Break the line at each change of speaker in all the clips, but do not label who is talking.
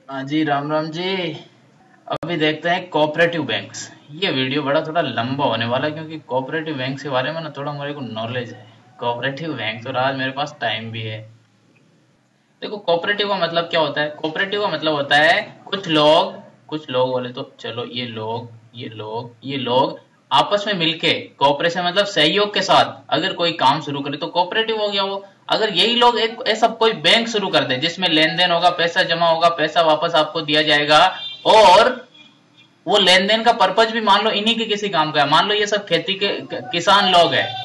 हाँ जी, राम राम जी। अभी देखते हैं कोऑपरेटिव बैंक्स। ये वीडियो बड़ा थोड़ा लंबा होने वाला है क्योंकि कोऑपरेटिव बैंक्स के बारे में ना थोड़ा मेरे को नॉलेज है। कोऑपरेटिव बैंक्स और आज मेरे पास टाइम भी है। देखो, कोऑपरेटिव का मतलब क्या होता है? कोऑपरेटिव का मतलब होता है कुछ लोग बोले तो चलो, ये लोग आपस में मिलके, कोऑपरेशन मतलब सहयोग के साथ अगर कोई काम शुरू करे तो कोऑपरेटिव हो गया वो। अगर यही लोग एक ऐसा कोई बैंक शुरू कर दे जिसमें लेन देन होगा, पैसा जमा होगा, पैसा वापस आपको दिया जाएगा, और वो लेन देन का पर्पज भी मान लो इन्हीं के किसी काम का है। मान लो ये सब खेती के किसान लोग हैं।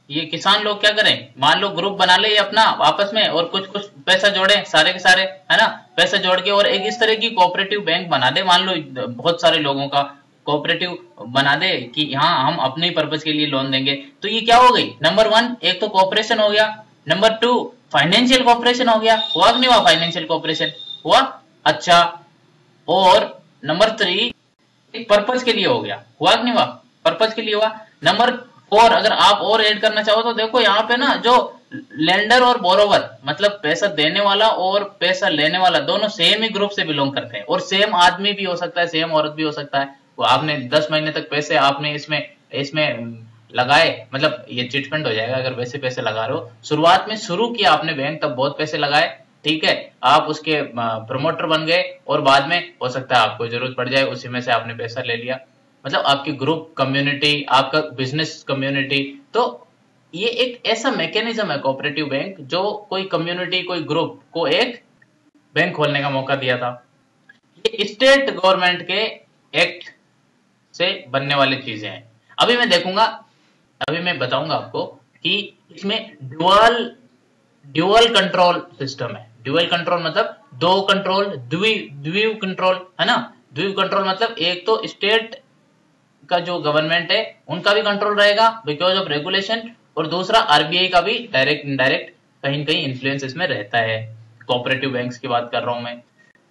ये किसान लोग क्या करें, मान लो ग्रुप बना ले ये अपना आपस में, और कुछ कुछ पैसा जोड़े सारे के सारे, है ना। पैसा जोड़ के और एक इस तरह की कोऑपरेटिव बैंक बना दे, मान लो बहुत सारे लोगों का कोऑपरेटिव बना दे कि हाँ हम अपने ही पर्पज के लिए लोन देंगे। तो ये क्या हो गई, नंबर वन एक तो कोऑपरेशन हो गया, नंबर टू फाइनेंशियल कोऑपरेशन हो गया। हुआ कि नहीं हुआ? फाइनेंशियल कोऑपरेशन हुआ। अच्छा, और नंबर थ्री एक पर्पज के लिए हो गया। हुआ कि नहीं हुआ? पर्पज के लिए हुआ। नंबर फोर अगर आप और ऐड करना चाहो तो देखो यहाँ पे ना, जो लेंडर और बोरोवर मतलब पैसा देने वाला और पैसा लेने वाला दोनों सेम ही ग्रुप से बिलोंग करते हैं, और सेम आदमी भी हो सकता है, सेम औरत भी हो सकता है। वो आपने 10 महीने तक पैसे आपने इसमें इसमें लगाए, मतलब ये चिटफंड हो जाएगा अगर वैसे पैसे लगा रहे हो। शुरुआत में शुरू किया आपने बैंक, तब बहुत पैसे लगाए, ठीक है, आप उसके प्रमोटर बन गए, और बाद में हो सकता है आपको जरूरत पड़ जाए, उसी में से आपने पैसा ले लिया। मतलब आपकी ग्रुप कम्युनिटी, आपका बिजनेस कम्युनिटी। तो ये एक ऐसा मैकेनिज्म है कोऑपरेटिव बैंक, जो कोई कम्युनिटी, कोई ग्रुप को एक बैंक खोलने का मौका दिया था। ये स्टेट गवर्नमेंट के एक्ट से बनने वाली चीजें हैं। अभी मैं देखूंगा, अभी मैं बताऊंगा आपको कि इसमें ड्युअल ड्यूअल कंट्रोल सिस्टम है। ड्यूअल कंट्रोल मतलब दो कंट्रोल, द्विव कंट्रोल, है ना। द्विव कंट्रोल मतलब एक तो स्टेट का जो गवर्नमेंट है उनका भी कंट्रोल रहेगा बिकॉज ऑफ रेगुलेशन, और दूसरा आरबीआई का भी डायरेक्ट इनडायरेक्ट कहीं न कहीं इन्फ्लुएंस इसमें रहता है। कोऑपरेटिव बैंक्स की बात कर रहा हूं मैं।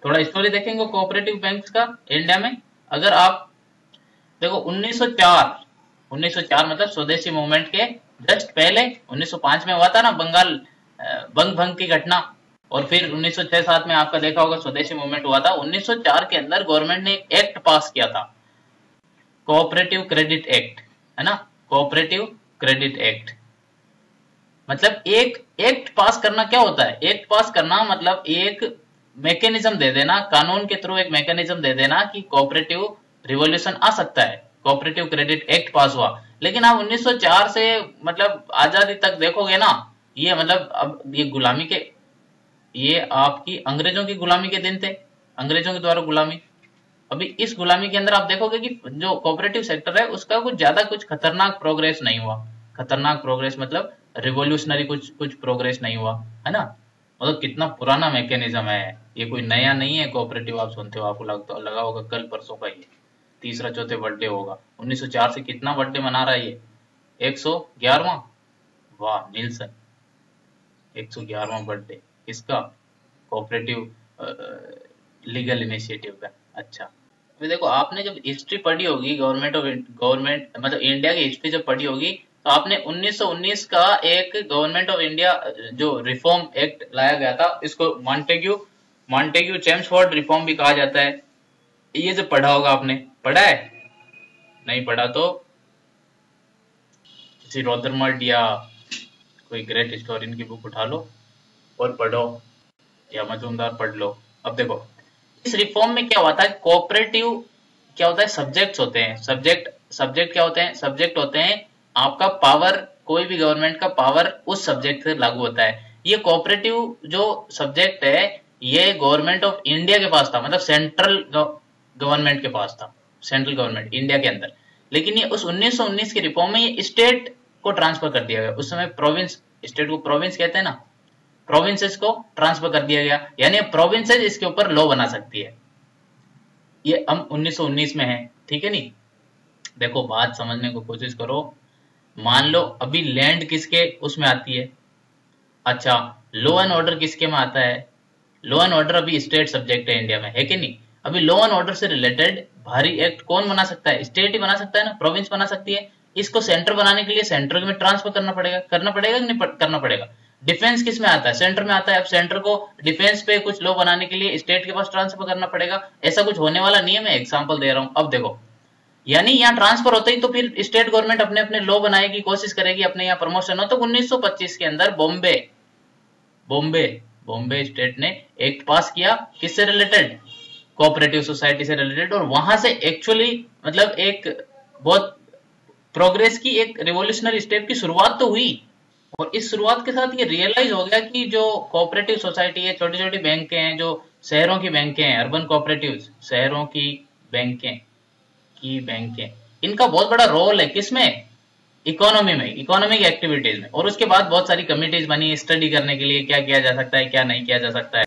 थोड़ा स्टोरी देखेंगे कोऑपरेटिव बैंक्स का इंडिया में। अगर आप देखो 1904, 1904 मतलब स्वदेशी मूवमेंट के जस्ट पहले 1905 में हुआ था ना बंगाल बंग भंग की घटना, और फिर 1906-7 में आपका देखा होगा स्वदेशी मूवमेंट हुआ था। 1904 के अंदर गवर्नमेंट ने एक एक्ट पास किया था, कोऑपरेटिव क्रेडिट एक्ट, है ना। कोऑपरेटिव क्रेडिट एक्ट मतलब एक एक्ट पास करना क्या होता है? एक्ट पास करना मतलब एक मैकेनिज्म दे देना, कानून के थ्रू एक मैकेनिज्म दे देना कि कोऑपरेटिव रिवॉल्यूशन आ सकता है। कोऑपरेटिव क्रेडिट एक्ट पास हुआ, लेकिन आप 1904 से मतलब आजादी तक देखोगे ना, ये मतलब अब ये गुलामी के, ये आपकी अंग्रेजों की गुलामी के दिन थे, अंग्रेजों के द्वारा गुलामी। अभी इस गुलामी के अंदर आप देखोगे कि जो कोऑपरेटिव सेक्टर है उसका कुछ ज्यादा कुछ खतरनाक प्रोग्रेस नहीं हुआ। खतरनाक प्रोग्रेस मतलब रिवोल्यूशनरी कुछ कुछ प्रोग्रेस नहीं हुआ, है ना। मतलब कितना पुराना मैकेनिज्म है, ये कोई नया नहीं है। कोऑपरेटिव आप सुनते हो, आपको लगा होगा कल परसों का ये तीसरा चौथे बर्थडे होगा। 1904 से कितना बर्थडे मना रहा है ये? 111वां। वाह निल्सन, 111वां बर्थडे किसका? कोऑपरेटिव लीगल इनिशिएटिव का। अच्छा, अभी देखो आपने जब हिस्ट्री पढ़ी होगी, गवर्नमेंट मतलब इंडिया की हिस्ट्री जब पढ़ी होगी, तो आपने 1919 का एक गवर्नमेंट ऑफ इंडिया जो रिफॉर्म एक्ट लाया गया था, इसको मॉन्टेग्यू मॉन्टेग्यू चेम्सफोर्ड रिफॉर्म भी कहा जाता है। ये जो पढ़ा होगा आपने, पढ़ा है? नहीं पढ़ा तो किसी रोदरमर्ड या कोई ग्रेट हिस्टोरियन की बुक उठा लो और पढ़ो, या मजूमदार पढ़ लो। अब देखो इस रिफॉर्म में क्या हुआ था, कोऑपरेटिव क्या होता है, सब्जेक्ट्स होते हैं। सब्जेक्ट क्या होते हैं? सब्जेक्ट होते हैं आपका पावर, कोई भी गवर्नमेंट का पावर उस सब्जेक्ट से लागू होता है। ये कोऑपरेटिव जो सब्जेक्ट है ये गवर्नमेंट ऑफ इंडिया के पास था, मतलब सेंट्रल गवर्नमेंट के पास था, सेंट्रल गवर्नमेंट इंडिया के अंदर। लेकिन ये उस 1919 के रिफॉर्म में ये स्टेट को ट्रांसफर कर दिया गया। उस समय प्रोविंस, स्टेट को प्रोविंस कहते हैं ना, प्रोविंसेस को ट्रांसफर कर दिया गया, यानी प्रोविंसेस इसके ऊपर लॉ बना सकती है। ये हम 1919 में है, ठीक है नहीं। देखो बात समझने को कोशिश करो। मान लो अभी लैंड किसके उसमें आती है? अच्छा, लॉ एंड ऑर्डर किसके में आता है? लॉ एंड ऑर्डर अभी स्टेट सब्जेक्ट है इंडिया में, है कि नहीं। अभी लॉ एंड ऑर्डर से रिलेटेड भारी एक्ट कौन बना सकता है? स्टेट ही बना सकता है ना, प्रोविंस बना सकती है। इसको सेंटर बनाने के लिए सेंटर में ट्रांसफर करना पड़ेगा कि नहीं करना पड़ेगा? डिफेंस किस में आता है? सेंटर में आता है। अब सेंटर को डिफेंस पे कुछ लॉ बनाने के लिए स्टेट के पास ट्रांसफर करना पड़ेगा, ऐसा कुछ होने वाला नहीं है। मैं एग्जांपल दे रहा हूं। अब देखो, यानी यहाँ ट्रांसफर होते ही तो फिर स्टेट गवर्नमेंट अपने अपने लॉ बनाने की कोशिश करेगी, अपने यहाँ प्रमोशन हो। तो 1925 के अंदर बॉम्बे बॉम्बे बॉम्बे स्टेट ने एक्ट पास किया, किससे रिलेटेड? कोऑपरेटिव सोसाइटी से रिलेटेड। और वहां से एक्चुअली मतलब एक बहुत प्रोग्रेस की, एक रिवोल्यूशनरी स्टेप की शुरुआत तो हुई। और इस शुरुआत के साथ ये रियलाइज हो गया कि जो कोऑपरेटिव सोसाइटी है, छोटी छोटी बैंकें हैं, जो शहरों की बैंकें हैं, अर्बन कोऑपरेटिव, शहरों बैंकें की बैंकें, इनका बहुत बड़ा रोल है किसमें? इकोनॉमी में, इकोनॉमिक एक्टिविटीज में। और उसके बाद बहुत सारी कमिटीज बनी स्टडी करने के लिए क्या किया जा सकता है, क्या नहीं किया जा सकता है।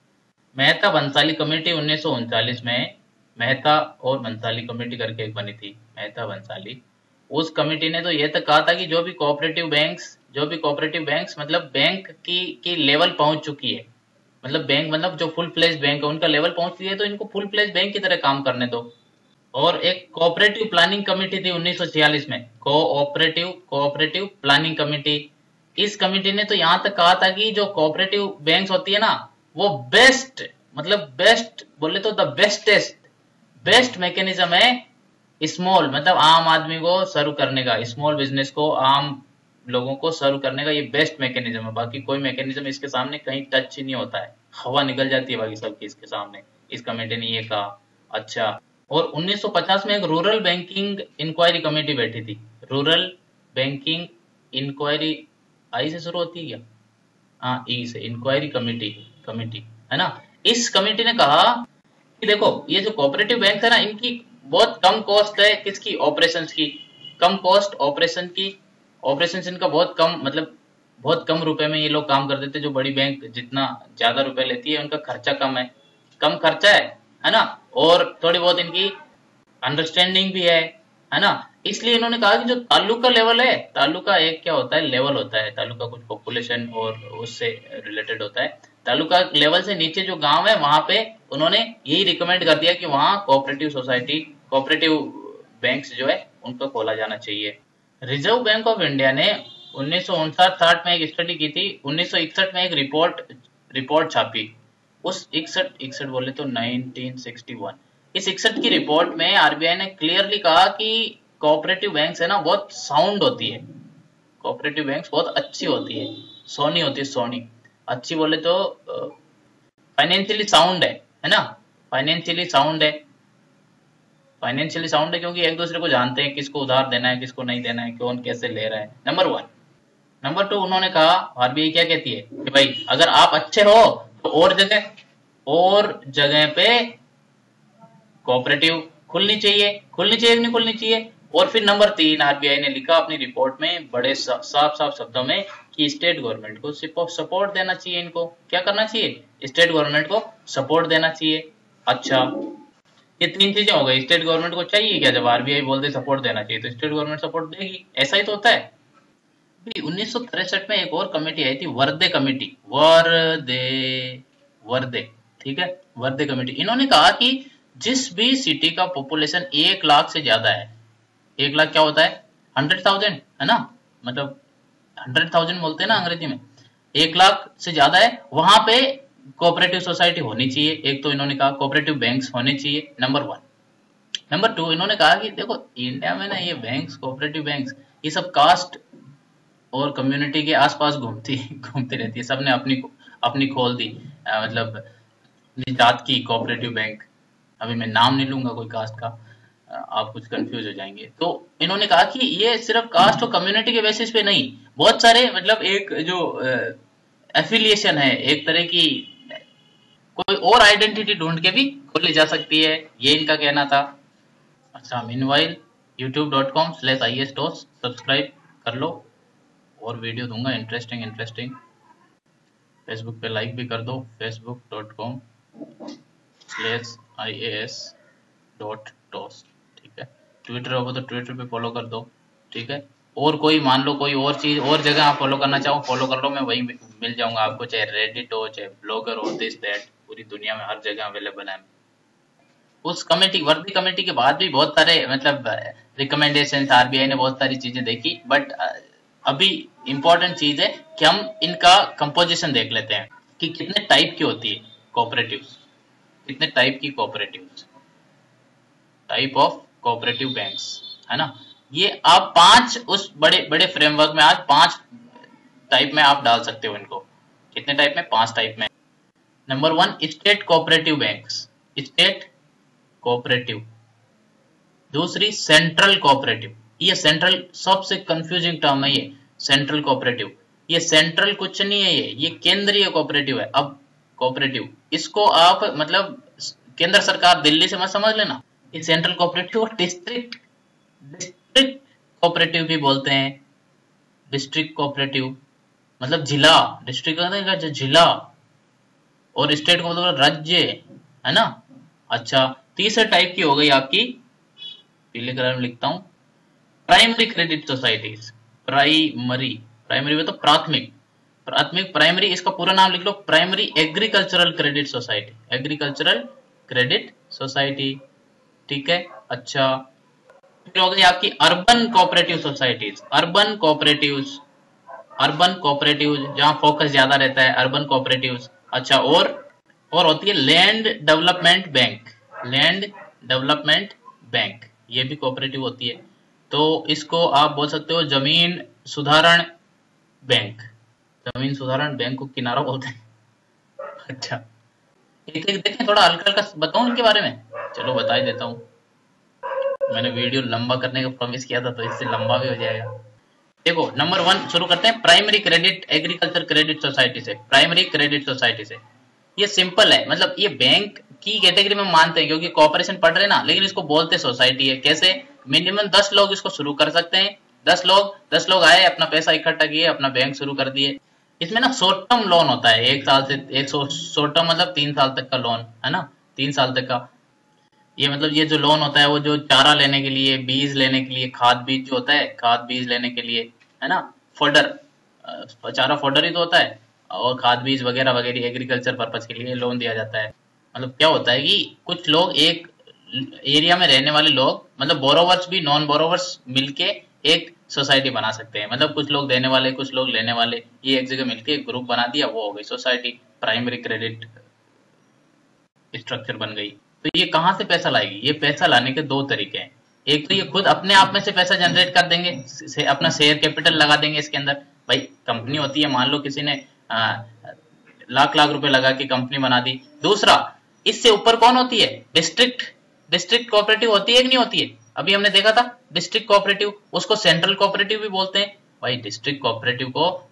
मेहता बंसाली कमेटी 1939 में, मेहता और बंसाली कमेटी करके एक बनी थी, मेहता बंसाली। उस कमेटी ने तो ये तक कहा था कि जो भी कोऑपरेटिव बैंक्स मतलब बैंक की लेवल पहुंच चुकी है, मतलब बैंक मतलब जो फुल फ्लेज बैंक है उनका लेवल पहुंच गई है, तो इनको फुल फ्लेज बैंक की तरह काम करने दो। और एक कोऑपरेटिव प्लानिंग कमेटी थी 1946 में, कोऑपरेटिव प्लानिंग कमेटी। इस कमेटी ने तो यहां तक कहा था कि जो कोऑपरेटिव बैंक्स होती है ना, वो बेस्ट, मतलब बेस्ट बोले तो द बेस्ट मैकेनिज्म है स्मॉल, मतलब आम आदमी को सर्व करने का, स्मॉल बिजनेस को, आम लोगों को सर्व करने का ये बेस्ट मैकेनिज्म है। बाकी कोई मैकेनिज्म इसके सामने कहीं टच ही नहीं होता है, हवा निकल जाती है बाकी सबकी इसके सामने। इस कमेटी ने ये कहा। अच्छा, और 1950 में एक रूरल बैंकिंग इंक्वायरी कमेटी बैठी थी। रूरल बैंकिंग इंक्वायरी, आई से शुरू होती है क्या? हाँ, ई से, इंक्वायरी कमेटी, कमेटी है ना। इस कमेटी ने कहा कि देखो, ये जो कोऑपरेटिव बैंक है ना, इनकी बहुत कम कॉस्ट है, किसकी? ऑपरेशंस की। कम कॉस्ट ऑपरेशन की, ऑपरेशंस इनका बहुत कम, मतलब बहुत कम रुपए में ये लोग काम कर देते। जो बड़ी बैंक जितना ज्यादा रुपए लेती है, उनका खर्चा कम है, कम खर्चा है ना। और थोड़ी बहुत इनकी अंडरस्टैंडिंग भी है ना। इसलिए इन्होंने कहा कि जो तालुका लेवल है, तालुका एक क्या होता है? लेवल होता है। तालुका कुछ पॉपुलेशन और उससे रिलेटेड होता है। तालुका लेवल से नीचे जो गांव है, वहां पे उन्होंने यही रिकमेंड कर दिया कि वहां कोऑपरेटिव सोसाइटी, कोऑपरेटिव बैंक्स जो है उनका खोला जाना चाहिए। रिजर्व बैंक ऑफ इंडिया ने 1959-60 में एक स्टडी की थी, 1961 में एक रिपोर्ट छापी। उस 61 बोले तो 1961, इस 61 की रिपोर्ट में आरबीआई ने क्लियरली कहा कि कोऑपरेटिव बैंक्स है ना, बहुत साउंड होती है, कोऑपरेटिव बैंक्स बहुत अच्छी होती है, सोनी होती है, सोनी। अच्छी बोले तो फाइनेंशियली साउंड है ना, फाइनेंशियली साउंड है, फाइनेंशियली साउंड है क्योंकि एक दूसरे को जानते हैं, किसको उधार देना है, किसको नहीं देना है, कौन कैसे ले रहा है, नंबर 1। नंबर 2, उन्होंने कहा, आरबीआई क्या कहती है कि भाई अगर आप अच्छे हो तो और जगह पे कोऑपरेटिव खुलनी चाहिए, नहीं खुलनी चाहिए। और फिर नंबर 3, आरबीआई ने लिखा अपनी रिपोर्ट में बड़े साफ शब्दों में कि स्टेट गवर्नमेंट को सपोर्ट देना चाहिए। इनको क्या करना चाहिए? स्टेट गवर्नमेंट को सपोर्ट देना चाहिए। अच्छा, ये 3 चीजें हो गई। स्टेट गवर्नमेंट को चाहिए क्या? जब आरबीआई बोलते सपोर्ट देना चाहिए तो स्टेट गवर्नमेंट सपोर्ट देगी, ऐसा ही तो होता है। 1963 में एक और कमेटी आई थी, वर्दे कमेटी, वर्दे, ठीक है, वर्दे कमेटी। इन्होंने कहा कि जिस भी सिटी का पॉपुलेशन 1 लाख से ज्यादा है, 1 लाख क्या होता है? 100,000 है ना, मतलब 100,000 बोलते हैं ना अंग्रेजी में। 1 लाख से ज्यादा है, वहां पे कोऑपरेटिव सोसाइटी होनी चाहिए। एक तो इन्होंने कहा कोऑपरेटिव बैंक्स होने चाहिए, नंबर 1। नंबर 2, इन्होंने कहा कि देखो इंडिया में ना ये बैंक्स, कोऑपरेटिव बैंक्स, ये सब कास्ट और कम्युनिटी के आसपास घूमती रहती है। सबने अपनी अपनी खोल दी, मतलब जात की कोऑपरेटिव बैंक। अभी मैं नाम नहीं लूंगा कोई कास्ट का, आप कुछ कंफ्यूज हो जाएंगे। तो इन्होंने कहा कि ये सिर्फ कास्ट और कम्युनिटी के बेसिस पे नहीं, बहुत सारे मतलब एक जो एफिलिएशन है, एक तरह की कोई और आइडेंटिटी ढूंढ के भी खोली जा सकती है, ये इनका कहना था। अच्छा, मीनवाइल youtube.com/istos सब्सक्राइब कर लो, और वीडियो दूंगा इंटरेस्टिंग। फेसबुक पे लाइक भी कर दो, facebook.com/ias.tos, ठीक है। ट्विटर होगा तो ट्विटर पे फॉलो कर दो, ठीक है। और कोई मान लो कोई और चीज, और जगह आप फॉलो करना चाहो, फॉलो कर लो, मैं वही मिल जाऊंगा आपको, चाहे रेडिट हो, चाहे ब्लॉगर हो, दिस दैट, पूरी दुनिया में हर जगह अवेलेबल है। उस कमेटी, वर्दी कमेटी के बाद भी बहुत सारे मतलब रिकमेंडेशन, आरबीआई ने बहुत सारी चीजें देखी, बट अभी इंपॉर्टेंट चीज है कि हम इनका कंपोजिशन देख लेते हैं कि कितने टाइप की होती है कोऑपरेटिव्स, कितने टाइप की cooperatives, type of cooperative banks, है ना। ये आप पांच उस बड़े बड़े फ्रेमवर्क में आज पांच टाइप में आप डाल सकते हो इनको। कितने टाइप में? पांच टाइप में। Number one, state cooperative banks, state cooperative. दूसरी सेंट्रल कोऑपरेटिव, ये सेंट्रल सबसे कंफ्यूजिंग टर्म है ये, सेंट्रल कोऑपरेटिव। ये सेंट्रल कुछ नहीं है, ये केंद्रीय कोऑपरेटिव है। अब कोऑपरेटिव इसको आप मतलब केंद्र सरकार दिल्ली से मत समझ लेना। ये सेंट्रल कोऑपरेटिव और डिस्ट्रिक्ट डिस्ट्रिक्ट कोऑपरेटिव भी बोलते हैं। डिस्ट्रिक्ट कोऑपरेटिव मतलब जिला, डिस्ट्रिक्ट का जो जिला, और स्टेट को मतलब राज्य, है ना। अच्छा, तीसरे टाइप की हो गई आपकी, पीले कलर में लिखता हूं, primary credit societies. Primary, primary मतलब प्राथमिक, प्राथमिक प्राइमरी, इसका पूरा नाम लिख लो, primary agricultural credit society, agricultural credit society, ठीक है। अच्छा, फिर हो गई आपकी urban cooperative societies, urban cooperatives, urban cooperative जहां फोकस ज्यादा रहता है, अर्बन कोऑपरेटिव्स। अच्छा, और होती है land development bank, land development bank, ये भी कोऑपरेटिव होती है। तो इसको आप बोल सकते हो जमीन सुधारण बैंक, जमीन सुधारण बैंक को किनारा बोलते हैं। अच्छा, एक एक देखें, थोड़ा हल्का हल्का बताऊं इनके बारे में, चलो बता ही देता हूँ। मैंने वीडियो लंबा करने का प्रॉमिस किया था तो इससे लंबा भी हो जाएगा। देखो, नंबर वन शुरू करते हैं primary credit agriculture credit society से, प्राइमरी क्रेडिट सोसाइटी से। ये सिंपल है, मतलब ये बैंक की कैटेगरी में मानते हैं क्योंकि कॉर्पोरेशन पढ़ रहे ना, लेकिन इसको बोलते सोसाइटी है। कैसे? मिनिमम 10 लोग इसको शुरू कर सकते हैं। 10 लोग आए, अपना पैसा इकट्ठा किए, अपना बैंक शुरू कर दिए। इसमें ना शॉर्ट टर्म लोन होता है, एक साल से एक शॉर्ट टर्म मतलब 3 साल तक का लोन, है ना, 3 साल तक का। ये मतलब ये जो लोन होता है वो जो चारा लेने के लिए, बीज लेने के लिए, खाद बीज जो होता है, खाद बीज लेने के लिए, है ना, फोडर, चारा फोडर ही तो होता है, और खाद बीज वगैरह वगैरह एग्रीकल्चर पर्पज के लिए लोन दिया जाता है। मतलब क्या होता है कि कुछ लोग, एक एरिया में रहने वाले लोग, मतलब बोरोवर्स भी नॉन बोरोवर्स मिलके एक सोसाइटी बना सकते हैं। मतलब कुछ लोग देने वाले, कुछ लोग लेने वाले, ये एक जगह मिलके एक ग्रुप बना दिया, वो हो गई सोसाइटी, प्राइमरी क्रेडिट स्ट्रक्चर बन गई। तो ये कहाँ से पैसा लाएगी? ये पैसा लाने के दो तरीके हैं। एक तो ये खुद अपने आप में से पैसा जनरेट कर देंगे, अपना शेयर कैपिटल लगा देंगे इसके अंदर। भाई कंपनी होती है, मान लो किसी ने लाख लाख रुपए लगा के कंपनी बना दी। दूसरा, इससे ऊपर कौन होती है? डिस्ट्रिक्ट, डिस्ट्रिक्ट कोऑपरेटिव होती है कि नहीं होती है? अभी हमने देखा था डिस्ट्रिक्ट कोऑपरेटिव, उसको सेंट्रल कोऑपरेटिव भी बोलते हैं। भाई डिस्ट्रिक्ट कोऑपरेटिव को,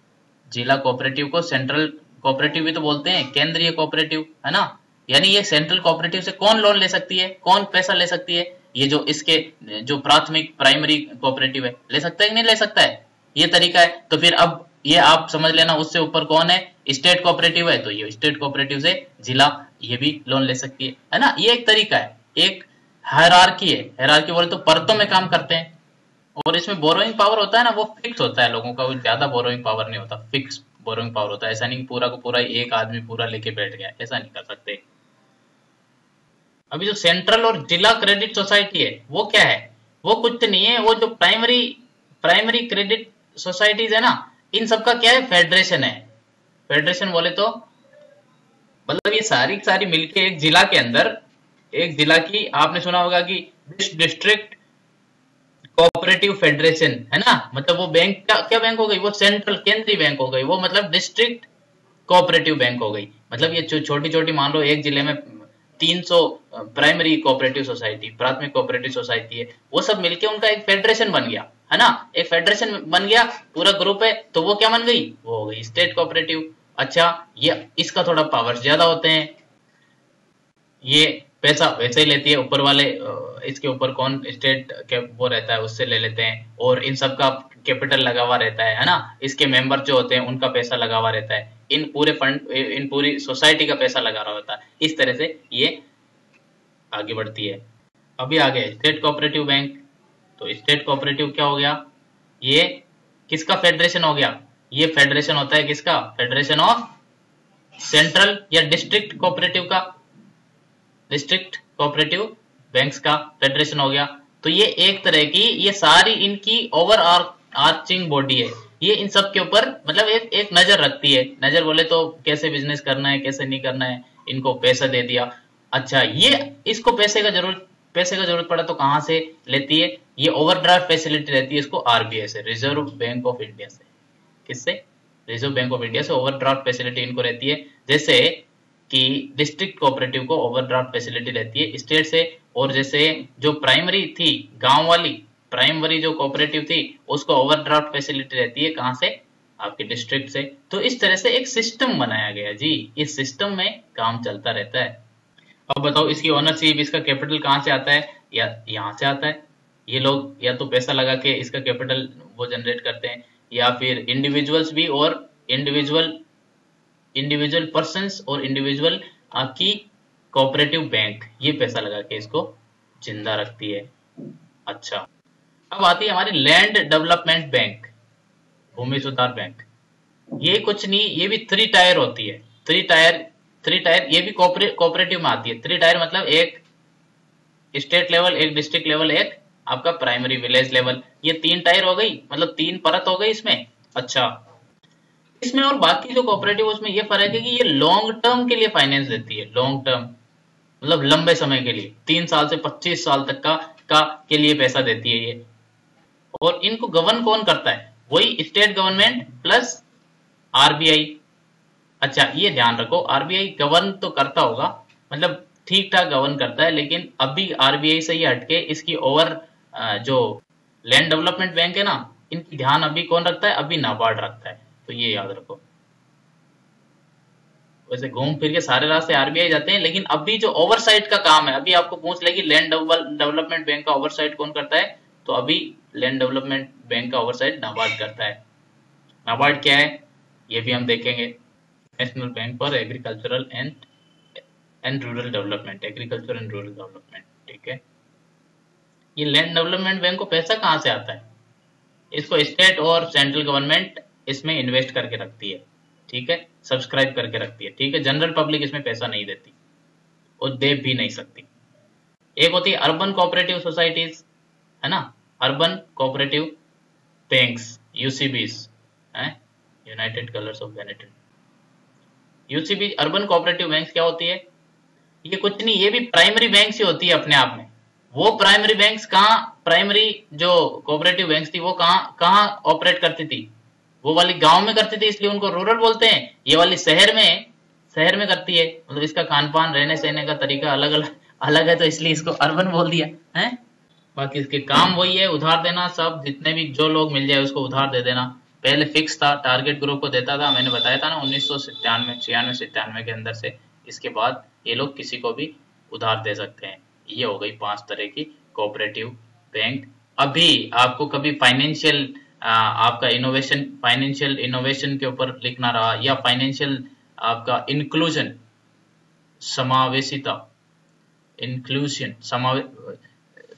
जिला कोऑपरेटिव को सेंट्रल कोऑपरेटिव भी तो बोलते हैं, केंद्रीय कोऑपरेटिव, है ना। यानी ये सेंट्रल कोऑपरेटिव से कौन लोन ले सकती है, कौन पैसा ले सकती है? ये जो इसके जो प्राथमिक प्राइमरी कोऑपरेटिव है, ले सकता है कि नहीं ले सकता है? ये तरीका है। तो फिर अब ये आप समझ लेना, उससे ऊपर कौन है? स्टेट कोऑपरेटिव है, तो ये स्टेट कोऑपरेटिव से जिला ये भी लोन ले सकती है ना। ये एक तरीका है, एक हायरार्की है। हायरार्की बोले तो परतों में काम करते हैं, और इसमें बोरोइंग पावर होता है ना, वो फिक्स होता है लोगों का, वो ज्यादा बोरोइंग पावर नहीं होता, फिक्स बोरोइंग पावर होता है। ऐसा नहीं कि पूरा को पूरा एक आदमी पूरा लेके बैठ गया, ऐसा नहीं कर सकते। अभी जो सेंट्रल और जिला क्रेडिट सोसाइटी है वो क्या है? वो कुछ नहीं है, वो जो प्राइमरी प्राइमरी क्रेडिट सोसाइटीज है ना, इन सबका क्या है? फेडरेशन है। फेडरेशन बोले तो मतलब ये सारी सारी मिलके एक जिला के अंदर, एक जिला की, आपने सुना होगा कि डिस्ट्रिक्ट कोऑपरेटिव फेडरेशन, है ना। मतलब वो बैंक क्या क्या बैंक हो गई? वो सेंट्रल केंद्रीय बैंक हो गई, वो मतलब डिस्ट्रिक्ट कोऑपरेटिव बैंक हो गई। मतलब ये छोटी छोटी, मान लो एक जिले में 300 प्राइमरी कोऑपरेटिव सोसाइटी, प्राथमिक कोऑपरेटिव सोसाइटी है, वो सब मिलके उनका एक फेडरेशन बन गया, है ना। एक फेडरेशन बन गया, पूरा ग्रुप है, तो वो क्या बन गई? वो हो गई स्टेट कोऑपरेटिव। अच्छा, ये इसका थोड़ा पावर ज्यादा होते हैं, ये पैसा वैसे ही लेती है ऊपर वाले, इसके ऊपर कौन स्टेट के वो रहता है उससे ले लेते हैं, और इन सब का कैपिटल लगा हुआ रहता है ना। इसके मेंबर जो होते हैं उनका पैसा लगा हुआ रहता है, इन पूरे फंड, इन पूरी सोसाइटी का पैसा लगा रहा होता है। इस तरह से ये आगे बढ़ती है। अभी आ गए स्टेट कोऑपरेटिव बैंक। तो स्टेट कोऑपरेटिव क्या हो गया? ये किसका फेडरेशन हो गया? ये फेडरेशन होता है किसका? फेडरेशन ऑफ सेंट्रल या डिस्ट्रिक्ट कोऑपरेटिव का, डिस्ट्रिक्ट कोऑपरेटिव बैंक्स का फेडरेशन हो गया। तो ये एक तरह की, ये सारी इनकी ओवर आर्चिंग बॉडी है, ये इन सब के ऊपर मतलब एक नजर रखती है। नजर बोले तो कैसे बिजनेस करना है, कैसे नहीं करना है, इनको पैसा दे दिया। अच्छा, ये इसको पैसे का जरूरत पड़ा तो कहाँ से लेती है? ये ओवरड्राफ्ट फैसिलिटी रहती है इसको आरबीआई से, रिजर्व बैंक ऑफ इंडिया से। किससे? रिजर्व बैंक ऑफ इंडिया से ओवरड्राफ्ट फैसिलिटी इनको रहती है। जैसे कि डिस्ट्रिक्ट कोऑपरेटिव को ओवरड्राफ्ट फैसिलिटी रहती है स्टेट से, और जैसे जो प्राइमरी थी गांव वाली, प्राइमरी जो कोऑपरेटिव थी उसको ओवरड्राफ्ट फैसिलिटी रहती है कहां से? आपके डिस्ट्रिक्ट से। तो इस तरह से एक सिस्टम बनाया गया जी, इस सिस्टम में काम चलता रहता है। अब बताओ इसकी ओनरशिप, इसका कैपिटल कहाँ से आता है? या यहाँ से आता है। ये लोग या तो पैसा लगा के इसका कैपिटल वो जनरेट करते हैं, या फिर इंडिविजुअल्स भी, और इंडिविजुअल पर्सन्स और इंडिविजुअल की कोऑपरेटिव बैंक ये पैसा लगा के इसको जिंदा रखती है। अच्छा, अब आती है हमारी लैंड डेवलपमेंट बैंक, भूमि सुधार बैंक। ये कुछ नहीं, ये भी 3 टायर होती है। 3 टायर ये भी कोऑपरेटिव में आती है। 3 टायर मतलब एक स्टेट लेवल, एक डिस्ट्रिक्ट लेवल, एक आपका प्राइमरी विलेज लेवल। ये 3 टायर हो गई, मतलब 3 परत हो गई इसमें। अच्छा, इसमें और बाकी जो कोऑपरेटिव उसमें ये फर्क है कि ये लॉन्ग टर्म के लिए फाइनेंस देती है। लॉन्ग टर्म मतलब लंबे समय के लिए, 3 साल से 25 साल तक का के लिए पैसा देती है ये। और इनको गवर्न कौन करता है? वही स्टेट गवर्नमेंट प्लस आरबीआई। अच्छा, ये ध्यान रखो, आरबीआई गवर्न तो करता होगा, मतलब ठीक ठाक गवर्न करता है, लेकिन अभी आरबीआई से ही हटके इसकी ओवर जो लैंड डेवलपमेंट बैंक है ना, इनकी ध्यान अभी कौन रखता है? अभी नाबार्ड रखता है। तो ये याद रखो। वैसे घूम फिर के सारे रास्ते आरबीआई जाते हैं, लेकिन अभी जो ओवरसाइट का काम है, अभी आपको पूछ लेगी लैंड डेवलपमेंट बैंक का ओवरसाइट कौन करता है, तो अभी लैंड डेवलपमेंट बैंक का ओवरसाइट नाबार्ड करता है। नाबार्ड क्या है ये भी हम देखेंगे। National bank for agricultural and rural development, agriculture and rural development, ठीक है। ये लैंड डेवलपमेंट बैंक को पैसा कहाँ से आता है? इसको स्टेट और सेंट्रल गवर्नमेंट इसमें इन्वेस्ट करके रखती है, ठीक है, सब्सक्राइब करके रखती है, ठीक है। जनरल पब्लिक इसमें पैसा नहीं देती और दे भी नहीं सकती। एक होती है अर्बन कोऑपरेटिव सोसाइटीज, है ना, अर्बन कोऑपरेटिव बैंक्स, यूसीबीज, हैं, United colours of Benetton. UCB urban cooperative banks क्या होती है? ये कुछ नहीं, ये भी प्राइमरी बैंक्स ही होती है अपने आप में। वो प्राइमरी बैंक्स कहाँ, प्राइमरी जो कोऑपरेटिव बैंक्स थी वो कहाँ कहाँ ऑपरेट करती थी? वो वाली गांव में करती थी, इसलिए उनको रूरल बोलते हैं। ये वाली शहर में करती है, मतलब इसका खान पान रहने सहने का तरीका अलग है, तो इसलिए इसको अर्बन बोल दिया है। बाकी इसके काम वही है, उधार देना। सब जितने भी जो लोग मिल जाए उसको उधार दे देना। पहले फिक्स था, टारगेट ग्रुप को देता था, मैंने बताया था ना 1997 के अंदर से। इसके बाद ये लोग किसी को भी उधार दे सकते हैं। ये हो गई 5 तरह की कोऑपरेटिव बैंक। अभी आपको कभी आपका फाइनेंशियल इनोवेशन के ऊपर लिखना रहा, या फाइनेंशियल आपका इंक्लूजन, समावेशिता,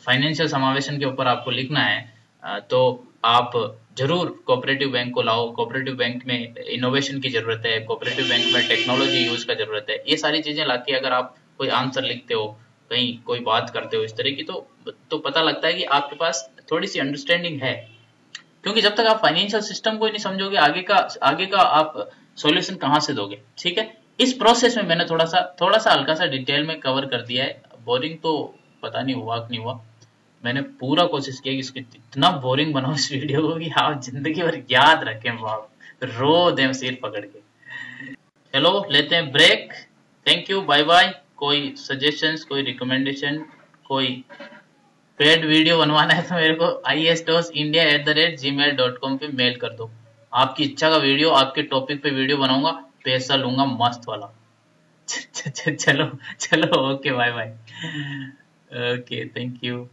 फाइनेंशियल समावेशन के ऊपर आपको लिखना है, तो आप जरूर कोऑपरेटिव बैंक को लाओ। कोऑपरेटिव बैंक में इनोवेशन की जरूरत है, कोऑपरेटिव बैंक में टेक्नोलॉजी यूज का जरूरत है। ये सारी चीजें लाके अगर आप कोई आंसर लिखते हो, कहीं कोई बात करते हो इस तरह की, तो पता लगता है कि आपके पास थोड़ी सी अंडरस्टैंडिंग है। क्योंकि जब तक आप फाइनेंशियल सिस्टम को ही नहीं समझोगे, आगे का आप सॉल्यूशन कहाँ से दोगे, ठीक है। इस प्रोसेस में मैंने थोड़ा सा हल्का सा डिटेल में कवर कर दिया है। बोरिंग तो पता नहीं हुआ कि नहीं हुआ, मैंने पूरा कोशिश किया कि इसको इतना बोरिंग बनाओ इस वीडियो को कि आप जिंदगी भर याद रखें, बाप रो दें सिर पकड़ के। चलो लेते हैं break. Thank you, bye bye. कोई सजेशंस, कोई रिकमेंडेशन, कोई पेड वीडियो बनवाना है तो मेरे को istosindia@gmail.com पे मेल कर दो। आपकी इच्छा का वीडियो, आपके टॉपिक पे वीडियो बनाऊंगा, पैसा लूंगा मस्त वाला। चलो okay, bye bye. Okay, thank you.